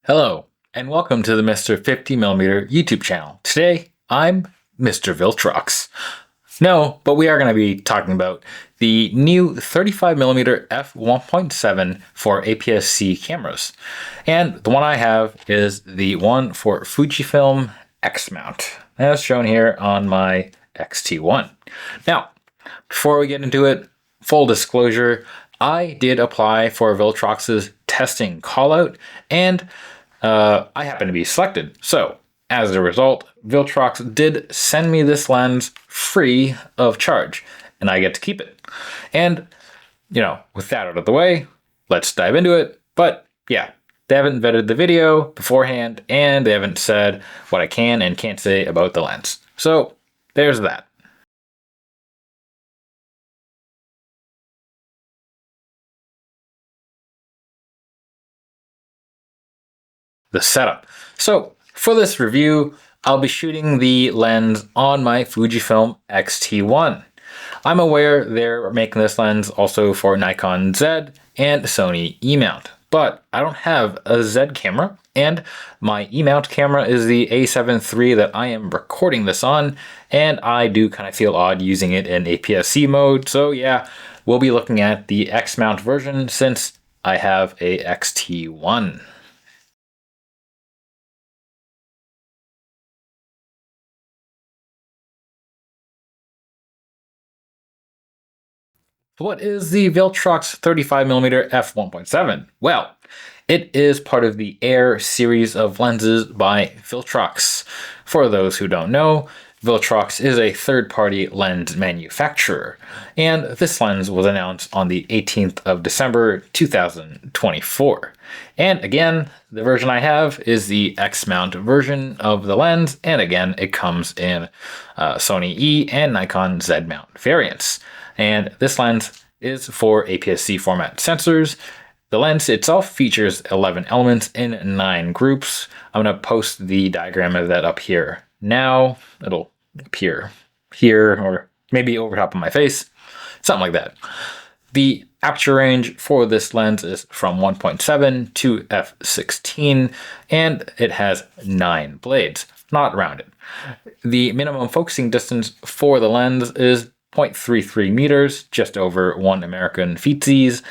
Hello, and welcome to the Mr. 50mm YouTube channel. Today, I'm Mr. Viltrox. No, but we are going to be talking about the new 35mm F1.7 for APS-C cameras. And the one I have is the one for Fujifilm X mount, as shown here on my X-T1. Now, before we get into it, full disclosure, I did apply for Viltrox's testing callout, and I happened to be selected. So, as a result, Viltrox did send me this lens free of charge, and I get to keep it. And, with that out of the way, let's dive into it. But, yeah, they haven't vetted the video beforehand, and they haven't said what I can and can't say about the lens. So, there's that. The setup. So for this review, I'll be shooting the lens on my Fujifilm X-T1. I'm aware they're making this lens also for Nikon Z and Sony E-mount, but I don't have a Z camera, and my E-mount camera is the A7 III that I am recording this on, and I do kind of feel odd using it in APS-C mode, so yeah, we'll be looking at the X-mount version since I have a X-T1. What is the Viltrox 35mm F1.7? Well, it is part of the Air series of lenses by Viltrox. For those who don't know, Viltrox is a third-party lens manufacturer, and this lens was announced on the 18th of December 2024. And again, the version I have is the X-mount version of the lens, and again, it comes in Sony E and Nikon Z mount variants. And this lens is for APS-C format sensors. The lens itself features 11 elements in 9 groups. I'm going to post the diagram of that up here now. It'll appear here or maybe over top of my face, something like that. The aperture range for this lens is from 1.7 to f16, and it has 9 blades, not rounded. The minimum focusing distance for the lens is 0.33 meters, just over 1 American feetsies,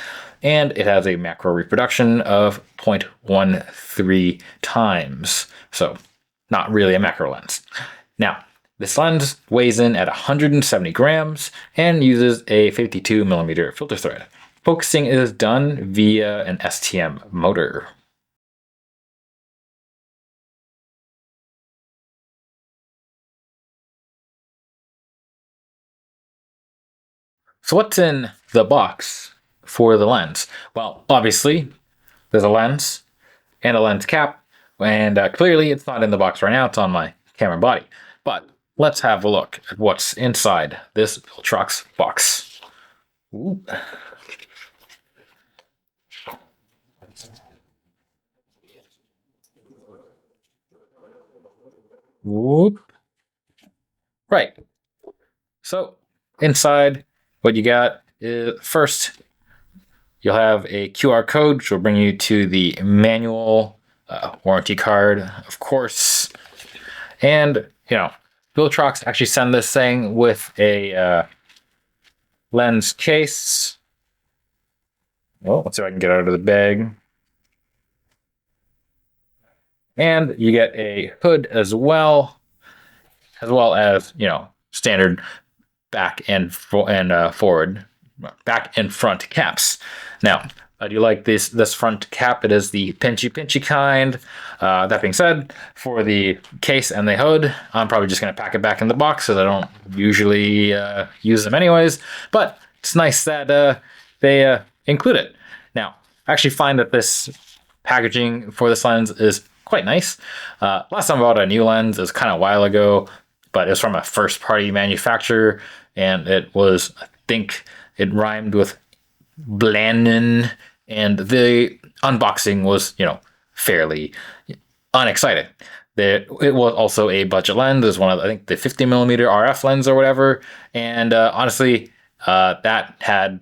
and it has a macro reproduction of 0.13 times, so not really a macro lens. Now, this lens weighs in at 170 grams and uses a 52mm filter thread. Focusing is done via an STM motor. So what's in the box for the lens? Well, obviously, there's a lens and a lens cap, and clearly it's not in the box right now, it's on my camera body. But let's have a look at what's inside this Viltrox box. Ooh. Whoop. Right. So inside, what you got is first, you'll have a QR code, which will bring you to the manual, warranty card, of course. And, Viltrox actually sent this thing with a lens case. Well, let's see if I can get out of the bag. And you get a hood as well as, standard back and forward, back and front caps. Now, I do like this front cap. It is the pinchy kind. That being said, for the case and the hood, I'm probably just going to pack it back in the box because I don't usually use them anyways. But it's nice that they include it. Now, I actually find that this packaging for this lens is quite nice. Last time I bought a new lens is kind of a while ago, but it's from a first-party manufacturer, and it was, I think, it rhymed with Blandon, and the unboxing was, fairly unexciting. It was also a budget lens. It was one of, I think, the 50mm RF lens or whatever, and honestly, that had,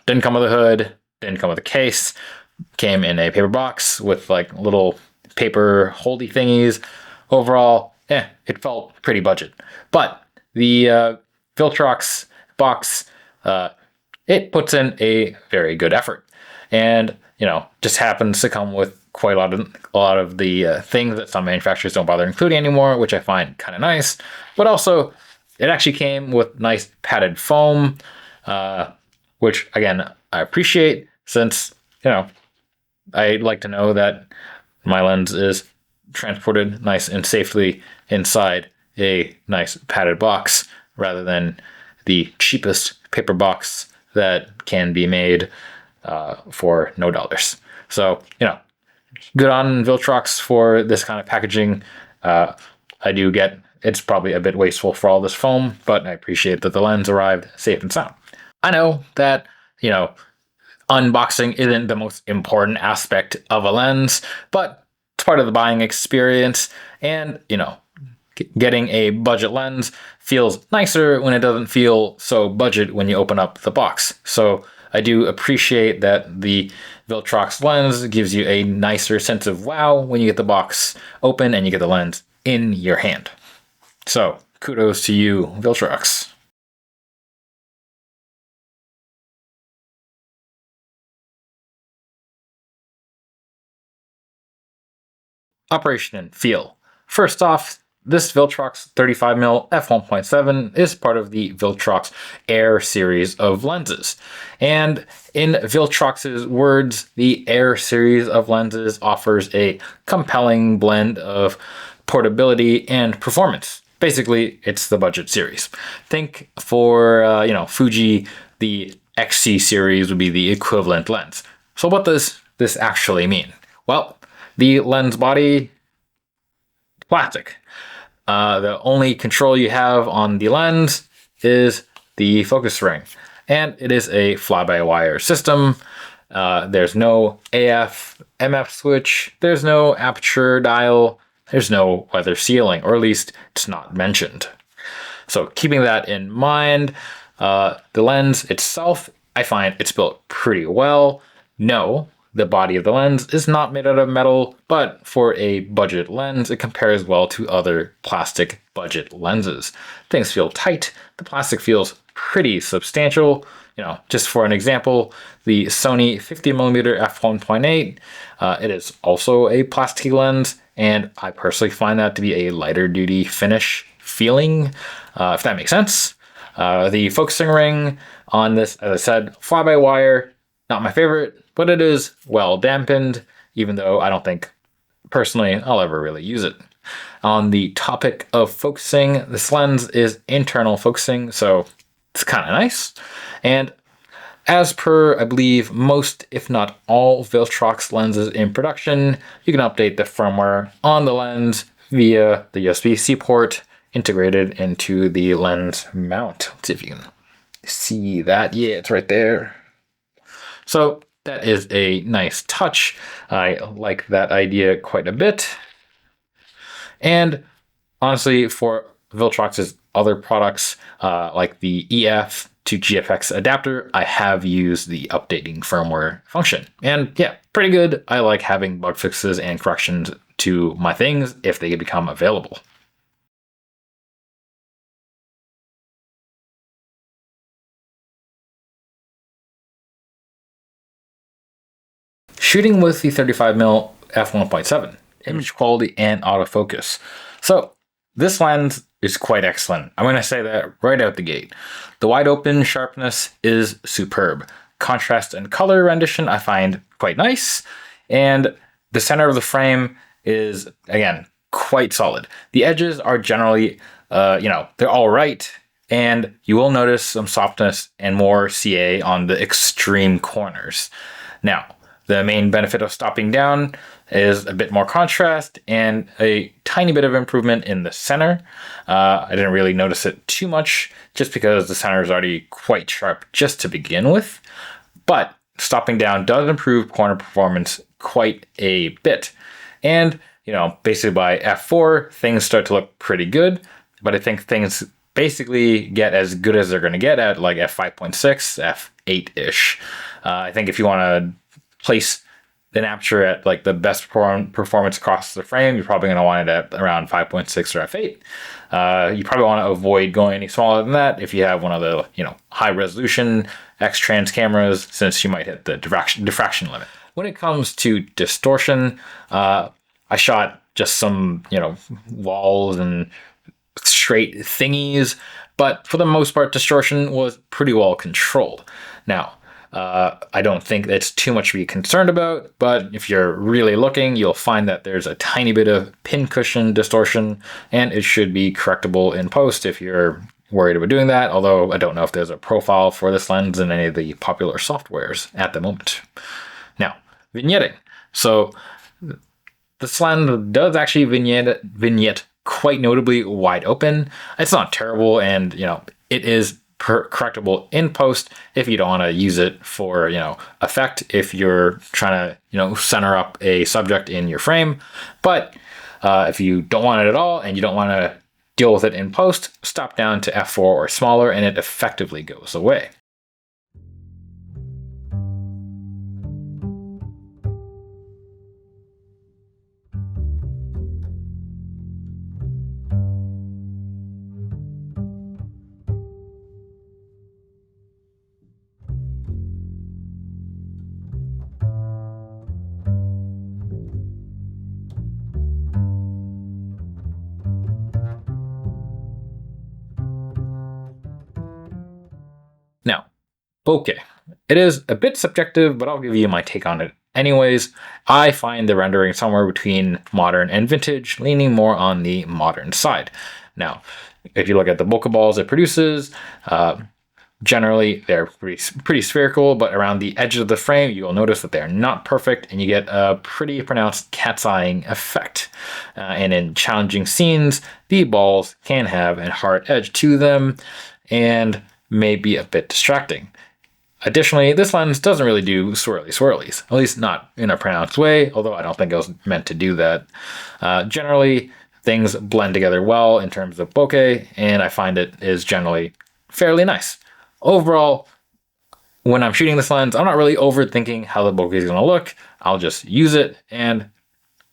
didn't come with a hood, didn't come with a case, came in a paper box with like little paper holdy thingies. Overall, it felt pretty budget. But the Viltrox box, it puts in a very good effort, and just happens to come with quite a lot of the things that some manufacturers don't bother including anymore, which I find kind of nice. But also, it actually came with nice padded foam, which again I appreciate, since I like to know that my lens is transported nice and safely inside a nice padded box, rather than the cheapest paper box that can be made for no dollars. So, good on Viltrox for this kind of packaging. I do get it's probably a bit wasteful for all this foam, but I appreciate that the lens arrived safe and sound. I know that, unboxing isn't the most important aspect of a lens, but it's part of the buying experience, and, getting a budget lens feels nicer when it doesn't feel so budget when you open up the box. So I do appreciate that the Viltrox lens gives you a nicer sense of wow when you get the box open and you get the lens in your hand. So kudos to you, Viltrox. Operation and feel. First off, this Viltrox 35mm F1.7 is part of the Viltrox Air series of lenses. And in Viltrox's words, the Air series of lenses offers a compelling blend of portability and performance. Basically, it's the budget series. Think for, Fuji, the X-T series would be the equivalent lens. So what does this actually mean? Well, the lens body, plastic. The only control you have on the lens is the focus ring, and it is a fly-by-wire system. There's no AF, MF switch, there's no aperture dial, there's no weather sealing, or at least it's not mentioned. So keeping that in mind, the lens itself, I find it's built pretty well. No, the body of the lens is not made out of metal, but for a budget lens, it compares well to other plastic budget lenses. Things feel tight, the plastic feels pretty substantial. Just for an example, the Sony 50mm F1.8, it is also a plastic lens, and I personally find that to be a lighter duty finish feeling, if that makes sense. The focusing ring on this, as I said, fly-by-wire, not my favorite, but it is well dampened, even though I don't think, personally, I'll ever really use it. On the topic of focusing, this lens is internal focusing, so it's kind of nice. And as per, I believe, most, if not all, Viltrox lenses in production, you can update the firmware on the lens via the USB-C port integrated into the lens mount. Let's see if you can see that. Yeah, it's right there. So that is a nice touch. I like that idea quite a bit. And honestly, for Viltrox's other products, like the EF to GFX adapter, I have used the updating firmware function. And yeah, pretty good. I like having bug fixes and corrections to my things if they become available. Shooting with the 35mm f1.7, image quality and autofocus. So this lens is quite excellent. I'm going to say that right out the gate. The wide open sharpness is superb. Contrast and color rendition I find quite nice. And the center of the frame is, again, quite solid. The edges are generally, they're all right. And you will notice some softness and more CA on the extreme corners. Now, the main benefit of stopping down is a bit more contrast and a tiny bit of improvement in the center. I didn't really notice it too much just because the center is already quite sharp just to begin with. But stopping down does improve corner performance quite a bit. And, basically by F4, things start to look pretty good. But I think things basically get as good as they're going to get at like F5.6, F8-ish. I think if you want to place an aperture at like the best performance across the frame, you're probably going to want it at around 5.6 or f8. You probably want to avoid going any smaller than that if you have one of the high resolution X-Trans cameras, since you might hit the diffraction limit. When it comes to distortion, I shot just some walls and straight thingies, but for the most part, distortion was pretty well controlled. Now, I don't think that's too much to be concerned about, but if you're really looking, you'll find that there's a tiny bit of pincushion distortion, and it should be correctable in post if you're worried about doing that, although I don't know if there's a profile for this lens in any of the popular softwares at the moment. Now, vignetting. So this lens does actually vignette quite notably wide open. It's not terrible, and it is correctable in post if you don't want to use it for effect, if you're trying to center up a subject in your frame. But if you don't want it at all and you don't want to deal with it in post, stop down to f4 or smaller and it effectively goes away. Now, bokeh. It is a bit subjective, but I'll give you my take on it anyways. I find the rendering somewhere between modern and vintage, leaning more on the modern side. Now, if you look at the bokeh balls it produces, generally they're pretty spherical, but around the edge of the frame, you'll notice that they're not perfect, and you get a pretty pronounced cat's eyeing effect. And in challenging scenes, the balls can have a hard edge to them, and may be a bit distracting. Additionally, this lens doesn't really do swirlies, at least not in a pronounced way, although I don't think it was meant to do that. Generally, things blend together well in terms of bokeh, and I find it is generally fairly nice. Overall, when I'm shooting this lens, I'm not really overthinking how the bokeh is going to look. I'll just use it, and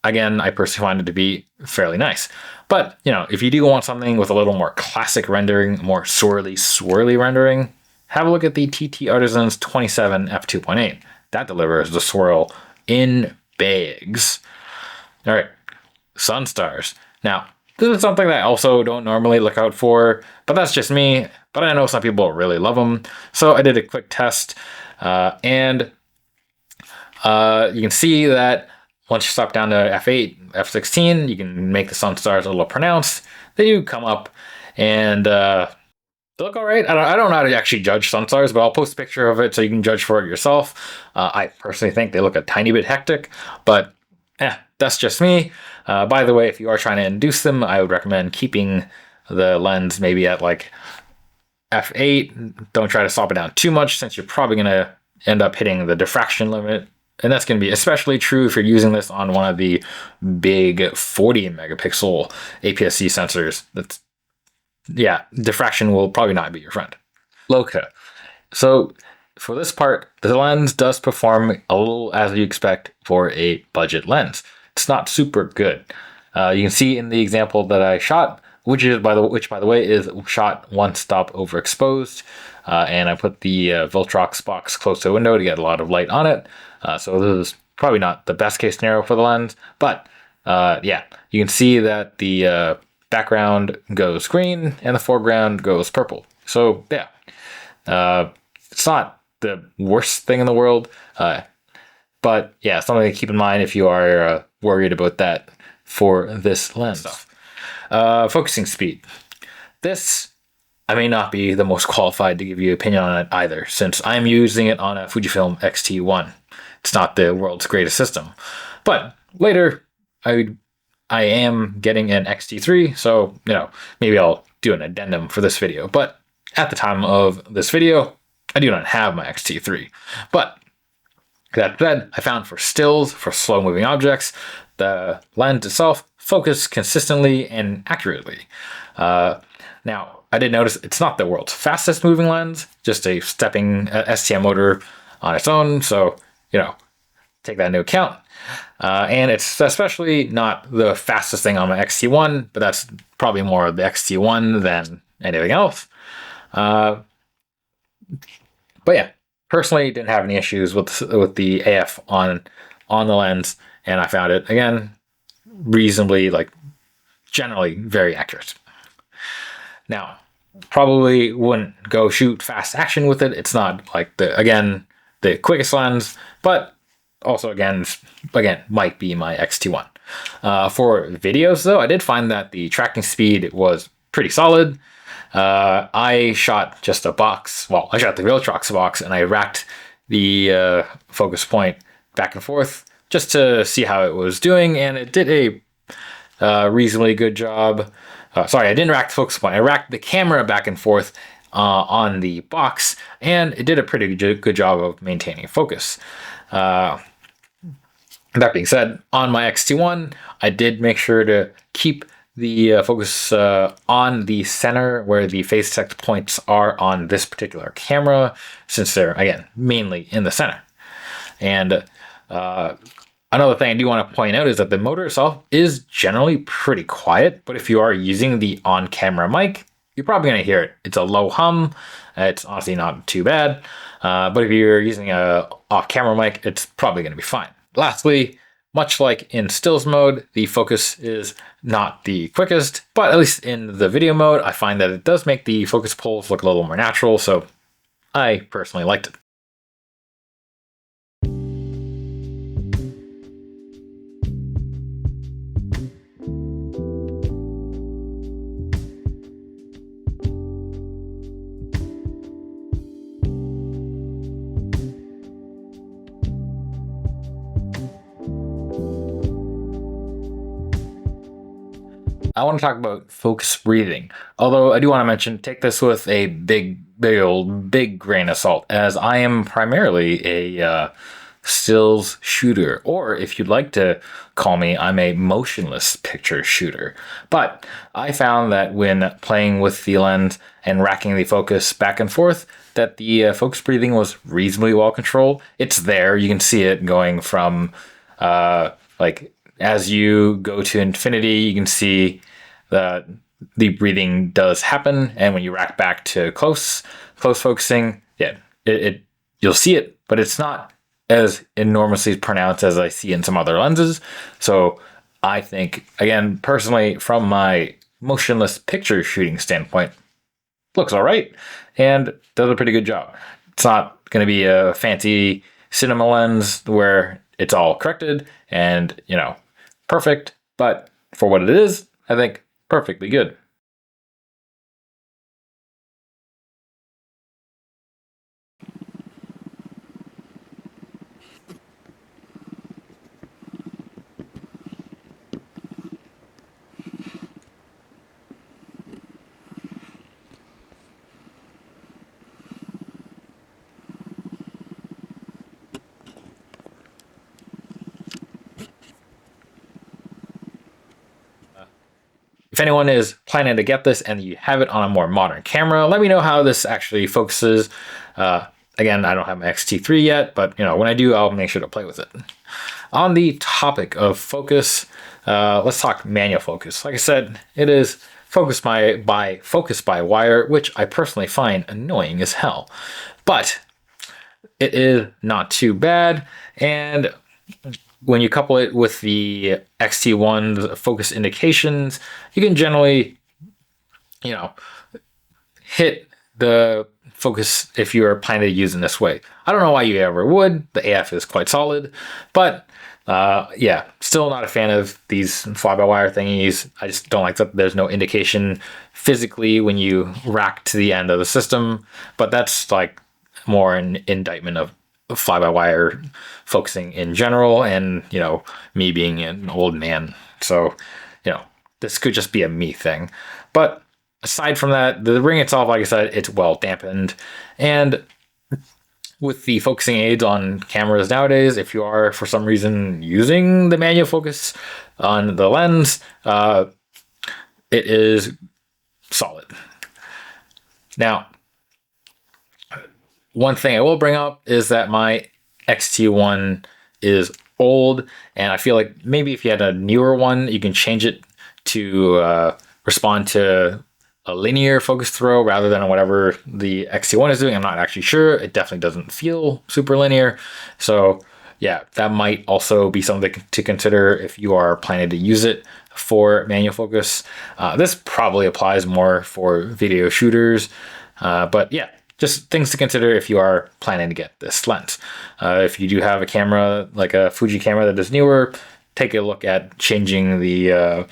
again, I personally find it to be fairly nice. But, if you do want something with a little more classic rendering, more swirly rendering, have a look at the TT Artisan's 27 f2.8. That delivers the swirl in bags. All right, sun stars. Now, this is something that I also don't normally look out for, but that's just me. But I know some people really love them. So I did a quick test, and you can see that once you stop down to f8, f16, you can make the sun stars a little pronounced. They do come up, and they look all right. I don't know how to actually judge sun stars, but I'll post a picture of it so you can judge for it yourself. I personally think they look a tiny bit hectic, but that's just me. By the way, if you are trying to induce them, I would recommend keeping the lens maybe at like f8. Don't try to stop it down too much, since you're probably going to end up hitting the diffraction limit. And that's going to be especially true if you're using this on one of the big 40 megapixel APS-C sensors. Diffraction will probably not be your friend. Bokeh. So for this part, the lens does perform a little as you expect for a budget lens. It's not super good. You can see in the example that I shot, which by the way is shot one stop overexposed, and I put the Viltrox box close to the window to get a lot of light on it. So this is probably not the best case scenario for the lens, but you can see that the background goes green and the foreground goes purple. So it's not the worst thing in the world, but something to keep in mind if you are worried about that for this lens. Focusing speed. This, I may not be the most qualified to give you an opinion on it either, since I'm using it on a Fujifilm X-T1. It's not the world's greatest system. But later, I am getting an X-T3, so, maybe I'll do an addendum for this video. But at the time of this video, I do not have my X-T3. But that said, I found for stills, for slow-moving objects, the lens itself focused consistently and accurately. Now, I did notice it's not the world's fastest moving lens, just a stepping STM motor on its own. So, take that into account. And it's especially not the fastest thing on my X-T1, but that's probably more of the X-T1 than anything else. But yeah, personally didn't have any issues with the AF on the lens, and I found it again reasonably, like, generally very accurate. Now, probably wouldn't go shoot fast action with it. It's not like the quickest lens, but also again might be my X-T1. For videos though, I did find that the tracking speed was pretty solid. I shot just a box. Well, I shot the Viltrox box, and I racked the focus point back and forth just to see how it was doing, and it did a reasonably good job. Sorry, I didn't rack the focus point. I racked the camera back and forth on the box, and it did a pretty good job of maintaining focus. That being said, on my X-T1, I did make sure to keep the focus on the center where the phase detect points are on this particular camera, since they're, again, mainly in the center. And another thing I do want to point out is that the motor itself is generally pretty quiet, but if you are using the on-camera mic, you're probably going to hear it. It's a low hum. It's honestly not too bad. But if you're using a off-camera mic, it's probably going to be fine. Lastly, much like in stills mode, the focus is not the quickest, but at least in the video mode, I find that it does make the focus pulls look a little more natural, so I personally liked it. I want to talk about focus breathing. Although I do want to mention, take this with a big grain of salt, as I am primarily a stills shooter, or if you'd like to call me, I'm a motionless picture shooter. But I found that when playing with the lens and racking the focus back and forth, that the focus breathing was reasonably well controlled. It's there, you can see it going from like, as you go to infinity, you can see that the breathing does happen, and when you rack back to close focusing, yeah, you'll see it, but it's not as enormously pronounced as I see in some other lenses. So I think, again, personally, from my motionless picture shooting standpoint, looks all right and does a pretty good job. It's not going to be a fancy cinema lens where it's all corrected and, you know, perfect, but for what it is, I think perfectly good. If anyone is planning to get this and you have it on a more modern camera, let me know how this actually focuses. Again, I don't have my X-T3 yet, but you know, when I do, I'll make sure to play with it. On the topic of focus, let's talk manual focus. Like I said, it is focus by wire, which I personally find annoying as hell. But it is not too bad, and when you couple it with the X-T1's focus indications, you can generally, you know, hit the focus if you're planning to use in this way. I don't know why you ever would. The AF is quite solid, but yeah, still not a fan of these fly-by-wire thingies. I just don't like that there's no indication physically when you rack to the end of the system, but that's like more an indictment of fly-by-wire focusing in general, and you know, me being an old man, so you know, this could just be a me thing. But aside from that, the ring itself, like I said, it's well dampened, and with the focusing aids on cameras nowadays, if you are for some reason using the manual focus on the lens, it is solid. Now, one thing I will bring up is that my X-T1 is old, and I feel like maybe if you had a newer one, you can change it to respond to a linear focus throw rather than whatever the X-T1 is doing. I'm not actually sure. It definitely doesn't feel super linear. So yeah, that might also be something to consider if you are planning to use it for manual focus. This probably applies more for video shooters, but yeah, just things to consider if you are planning to get this lens. If you do have a camera, like a Fuji camera that is newer, take a look at changing the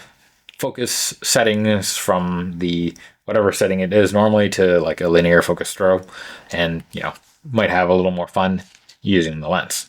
focus settings from the whatever setting it is normally to like a linear focus throw, and might have a little more fun using the lens.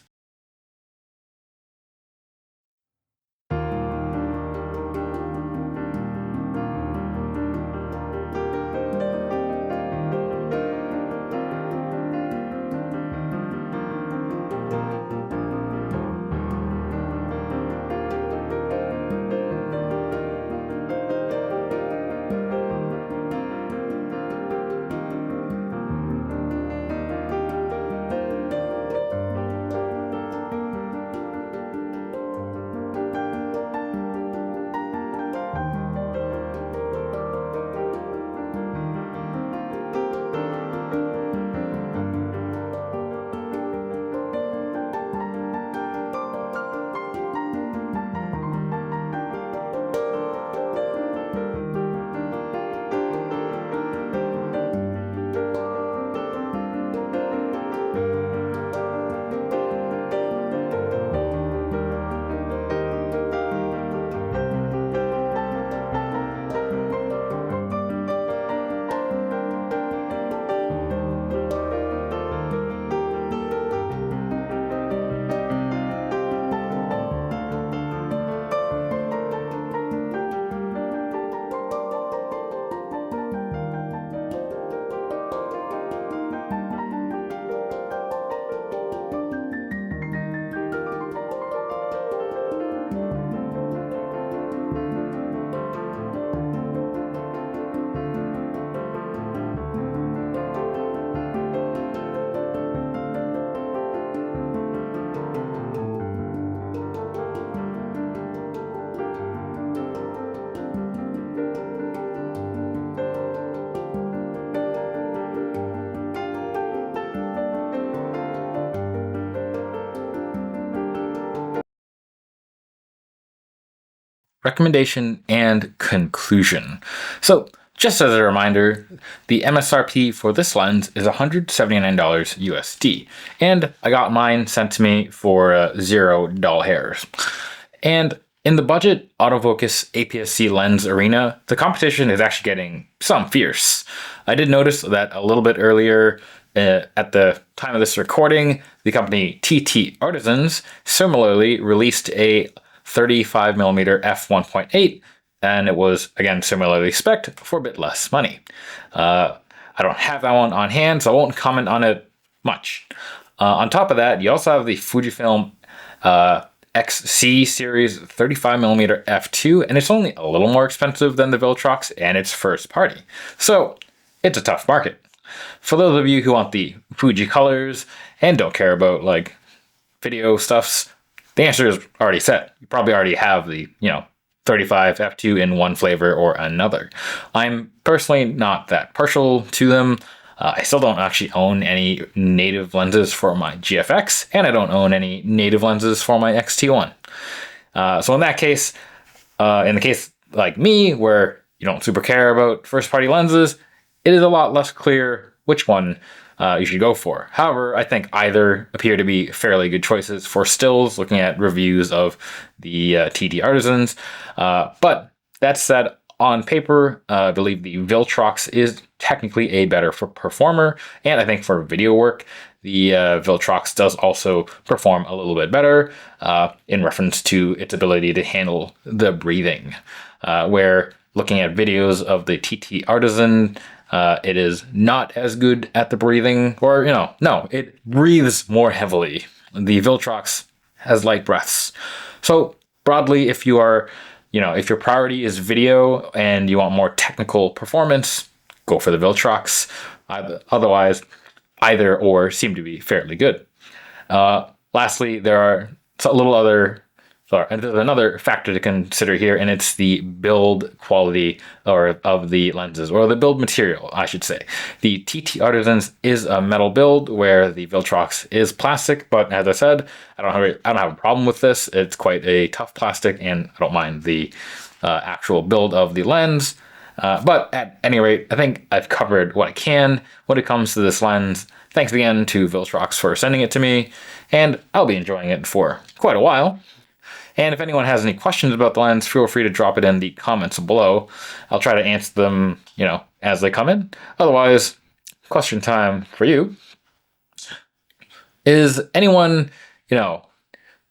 Recommendation and conclusion. So just as a reminder, the MSRP for this lens is $179 USD, and I got mine sent to me for 0 dull hairs. And in the budget autofocus APS-C lens arena, the competition is actually getting some fierce. I did notice that a little bit earlier, at the time of this recording, the company TT Artisans similarly released a 35mm F1.8, and it was again similarly spec'd for a bit less money. I don't have that one on hand, so I won't comment on it much. On top of that, you also have the Fujifilm XC series 35mm F2, and it's only a little more expensive than the Viltrox, and it's first party. So it's a tough market. For those of you who want the Fuji colors and don't care about like video stuffs, the answer is already set. You probably already have the 35 F2 in one flavor or another. I'm personally not that partial to them. I still don't actually own any native lenses for my GFX, and I don't own any native lenses for my X-T1. So in that case, in the case like me, where you don't super care about first-party lenses, it is a lot less clear which one you should go for. However, I think either appear to be fairly good choices for stills, looking at reviews of the TT Artisans. But that said, on paper, I believe the Viltrox is technically a better performer, and I think for video work, the Viltrox does also perform a little bit better in reference to its ability to handle the breathing. Where looking at videos of the TT Artisan, it is not as good at the breathing, or, no, it breathes more heavily. The Viltrox has light breaths. So broadly, if you are, if your priority is video and you want more technical performance, go for the Viltrox. Otherwise, either or seem to be fairly good. Lastly, there are a little other. Sorry, and there's another factor to consider here, and it's the build quality of the lenses, or the build material, I should say. The TT Artisans is a metal build, where the Viltrox is plastic. But as I said, I don't have a problem with this. It's quite a tough plastic, and I don't mind the actual build of the lens. But at any rate, I think I've covered what I can when it comes to this lens. Thanks again to Viltrox for sending it to me, and I'll be enjoying it for quite a while. And if anyone has any questions about the lens, feel free to drop it in the comments below. I'll try to answer them, as they come in. Otherwise, question time for you. Is anyone,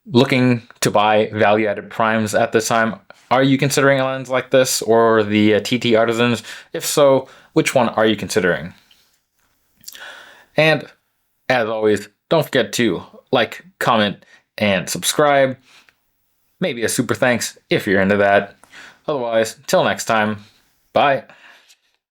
looking to buy value-added primes at this time? Are you considering a lens like this, or the TT Artisans? If so, which one are you considering? And as always, don't forget to like, comment, and subscribe. Maybe a super thanks if you're into that. Otherwise, till next time, bye.